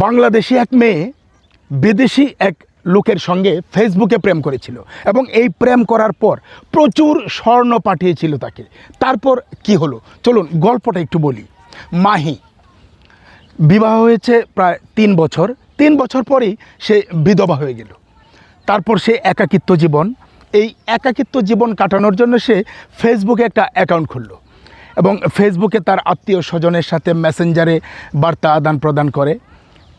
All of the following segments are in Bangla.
বাংলাদেশি এক মেয়ে বিদেশি এক লোকের সঙ্গে ফেসবুকে প্রেম করেছিল এবং এই প্রেম করার পর প্রচুর স্বর্ণ পাঠিয়েছিল তাকে। তারপর কি হলো চলুন গল্পটা একটু বলি। মাহি বিবাহ হয়েছে প্রায় 3 বছর। 3 বছর পরেই সে বিধবা হয়ে গেল। তারপর সে একাকিত্ব জীবন, এই একাকিত্ব জীবন কাটানোর জন্য সে ফেসবুকে একটা অ্যাকাউন্ট খুলল এবং ফেসবুকে তার আত্মীয় স্বজনের সাথে মেসেঞ্জারে বার্তা আদান প্রদান করে,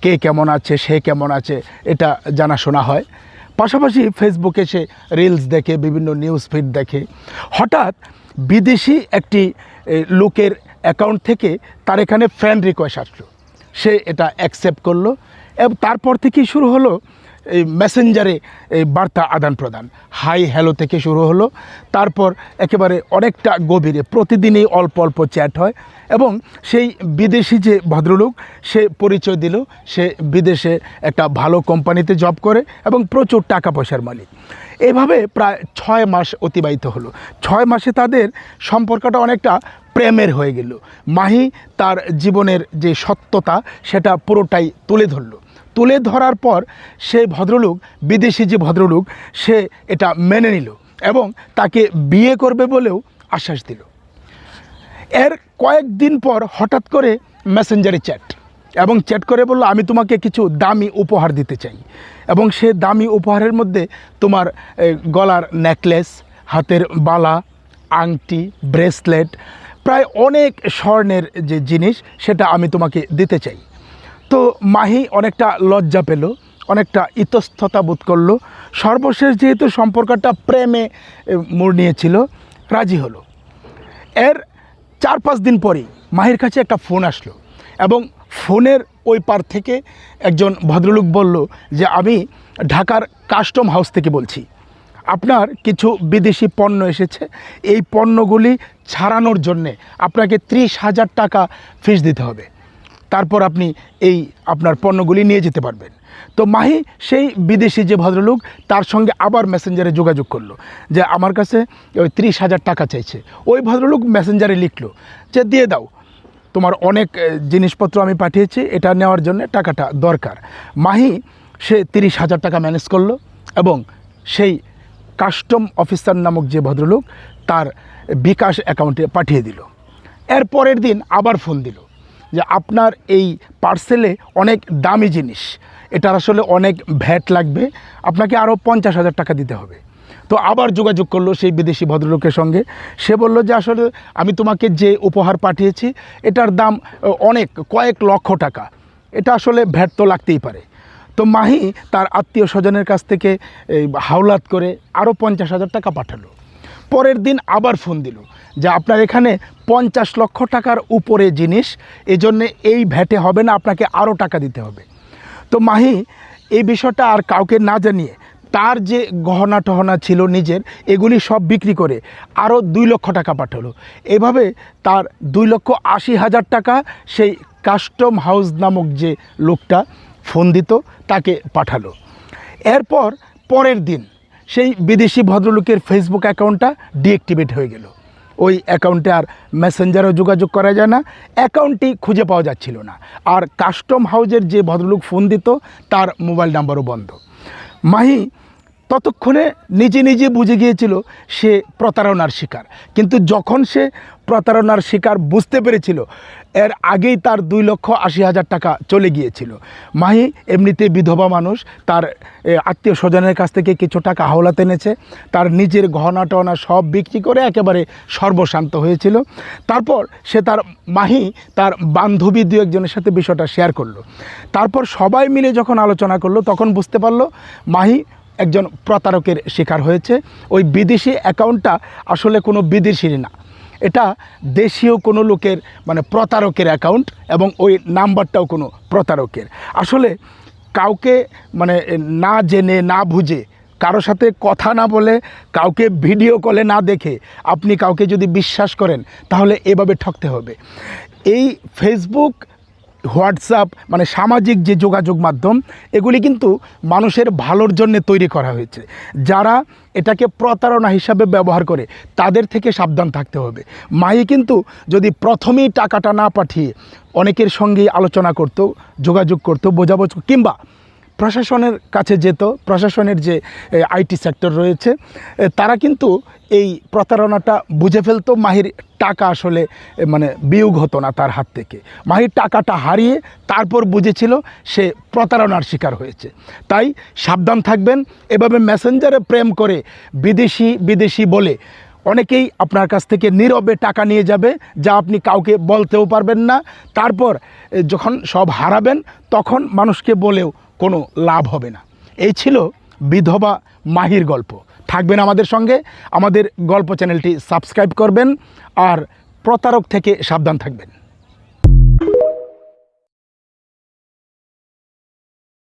কে কেমন আছে সে কেমন আছে এটা জানাশোনা হয়। পাশাপাশি ফেসবুকে সে রিলস দেখে, বিভিন্ন নিউজ ফিড দেখে। হঠাৎ বিদেশি একটি লোকের অ্যাকাউন্ট থেকে তার এখানে ফ্রেন্ড রিকোয়েস্ট আসলো। সে এটা অ্যাকসেপ্ট করলো এবং তারপর থেকেই শুরু হলো এই মেসেঞ্জারে এই বার্তা আদান প্রদান। হাই হ্যালো থেকে শুরু হলো, তারপর একেবারে অনেকটা গভীরে প্রতিদিনই অল্প অল্প চ্যাট হয় এবং সেই বিদেশি যে ভদ্রলোক সে পরিচয় দিল সে বিদেশে একটা ভালো কোম্পানিতে জব করে এবং প্রচুর টাকা পয়সার মালিক। এভাবে প্রায় 6 মাস অতিবাহিত হলো। 6 মাসে তাদের সম্পর্কটা অনেকটা প্রেমের হয়ে গেল। মাহি তার জীবনের যে সত্যতা সেটা পুরোটাই তুলে ধরার পর সেই ভদ্রলোক, বিদেশি যে ভদ্রলোক, সে এটা মেনে নিল এবং তাকে বিয়ে করবে বলেও আশ্বাস দিল। এর কয়েকদিন পর হঠাৎ করে মেসেঞ্জারে চ্যাট এবং চ্যাট করে বলল, আমি তোমাকে কিছু দামি উপহার দিতে চাই এবং সে দামি উপহারের মধ্যে তোমার গলার নেকলেস, হাতের বালা, আংটি, ব্রেসলেট, প্রায় অনেক স্বর্ণের যে জিনিস সেটা আমি তোমাকে দিতে চাই। তো মাহি অনেকটা লজ্জা পেল, অনেকটা ইতস্ততা বোধ করলো। সর্বশেষ যেহেতু সম্পর্কটা প্রেমে মোড় নিয়েছিল, রাজি হলো। এর 4-5 দিন পরেই মাহির কাছে একটা ফোন আসলো এবং ফোনের ওই পার থেকে একজন ভদ্রলোক বলল যে, আমি ঢাকার কাস্টম হাউস থেকে বলছি, আপনার কিছু বিদেশি পণ্য এসেছে, এই পণ্যগুলি ছাড়ানোর জন্যে আপনাকে 30,000 টাকা ফিস দিতে হবে, তারপর আপনি এই আপনার পণ্যগুলি নিয়ে যেতে পারবেন। তো মাহি সেই বিদেশি যে ভদ্রলোক তার সঙ্গে আবার মেসেঞ্জারে যোগাযোগ করলো যে আমার কাছে ওই 30,000 টাকা চাইছে। ওই ভদ্রলোক মেসেঞ্জারে লিখলো যে, দিয়ে দাও, তোমার অনেক জিনিসপত্র আমি পাঠিয়েছি, এটা নেওয়ার জন্য টাকাটা দরকার। মাহি সে 30,000 টাকা ম্যানেজ করলো এবং সেই কাস্টম অফিসার নামক যে ভদ্রলোক তার বিকাশ অ্যাকাউন্টে পাঠিয়ে দিল। এর পরের দিন আবার ফোন দিল যে, আপনার এই পার্সেলে অনেক দামি জিনিস, এটার আসলে অনেক ভ্যাট লাগবে, আপনাকে আরও 50,000 টাকা দিতে হবে। তো আবার যোগাযোগ করলো সেই বিদেশি ভদ্রলোকের সঙ্গে। সে বলল যে, আসলে আমি তোমাকে যে উপহার পাঠিয়েছি এটার দাম অনেক, কয়েক লক্ষ টাকা, এটা আসলে ভ্যাট তো লাগতেই পারে। তো মাহি তার আত্মীয় স্বজনের কাছ থেকে হাওলাত করে আরও 50,000 টাকা পাঠালো। পরের দিন আবার ফোন দিল যে, আপনার এখানে 50 লক্ষ টাকার উপরে জিনিস, এজন্যে এই ভ্যাটে হবে না, আপনাকে আরও টাকা দিতে হবে। তো মাহি এই বিষয়টা আর কাউকে না জানিয়ে তার যে গহনা টহনা ছিল নিজের, এগুলি সব বিক্রি করে আরও 2 লক্ষ টাকা পাঠালো। এভাবে তার 2,80,000 টাকা সেই কাস্টম হাউস নামক যে লোকটা ফোন দিত তাকে পাঠালো। এরপর পরের দিন সেই বিদেশি ভদ্রলোকের ফেসবুক অ্যাকাউন্টটা ডিঅ্যাক্টিভেট হয়ে গেল। ওই অ্যাকাউন্টে আর মেসেঞ্জারও যোগাযোগ করা যায় না, অ্যাকাউন্টটি খুঁজে পাওয়া যাচ্ছিল না। আর কাস্টম হাউজের যে ভদ্রলোক ফোন দিত তার মোবাইল নাম্বারও বন্ধ। মাহি ততক্ষণে নিজে বুঝে গিয়েছিল সে প্রতারণার শিকার, কিন্তু যখন সে প্রতারণার শিকার বুঝতে পেরেছিল এর আগেই তার 2,80,000 টাকা চলে গিয়েছিল। মাহি এমনিতে বিধবা মানুষ, তার আত্মীয় স্বজনের কাছ থেকে কিছু টাকা হাওলাত এনেছে, তার নিজের গহনা টহনা সব বিক্রি করে একেবারে সর্বশান্ত হয়েছিল। তারপর সে মাহি তার বান্ধবী 2-1জনের সাথে বিষয়টা শেয়ার করলো। তারপর সবাই মিলে যখন আলোচনা করলো তখন বুঝতে পারলো মাহি একজন প্রতারকের শিকার হয়েছে। ওই বিদেশি অ্যাকাউন্টটা আসলে কোনো বিদেশির না, এটা দেশীয় কোনো লোকের মানে প্রতারকের অ্যাকাউন্ট এবং ওই নাম্বারটাও কোনো প্রতারকের। আসলে কাউকে মানে না জেনে না বুঝে, কারো সাথে কথা না বলে, কাউকে ভিডিও কলে না দেখে আপনি কাউকে যদি বিশ্বাস করেন তাহলে এভাবে ঠকতে হবে। এই ফেসবুক হোয়াটসঅ্যাপ মানে সামাজিক যে যোগাযোগ মাধ্যম এগুলি কিন্তু মানুষের ভালোর জন্য তৈরি করা হয়েছে। যারা এটাকে প্রতারণা হিসাবে ব্যবহার করে তাদের থেকে সাবধান থাকতে হবে। মাহি কিন্তু যদি প্রথমেই টাকাটা না পাঠিয়ে অনেকের সঙ্গেই আলোচনা করত, যোগাযোগ করত, বোঝাবুঝি কিংবা প্রশাসনের কাছে যেত, প্রশাসনের যে আইটি সেক্টর রয়েছে তারা কিন্তু এই প্রতারণাটা বুঝে ফেলতো, মাহির টাকা আসলে মানে বিয়োগ হতো না তার হাত থেকে। মাহির টাকাটা হারিয়ে তারপর বুঝেছিল সে প্রতারণার শিকার হয়েছে। তাই সাবধান থাকবেন। এভাবে মেসেঞ্জারে প্রেম করে বিদেশি বিদেশি বলে অনেকেই আপনার কাছ থেকে নীরবে টাকা নিয়ে যাবে, যা আপনি কাউকে বলতেও পারবেন না। তারপর যখন সব হারাবেন তখন মানুষকে বলেও কোনো লাভ হবে না। এই ছিল বিধবা মাহির গল্প। থাকবেন আমাদের সঙ্গে, আমাদের গল্প চ্যানেলটি সাবস্ক্রাইব করবেন আর প্রতারক থেকে সাবধান থাকবেন।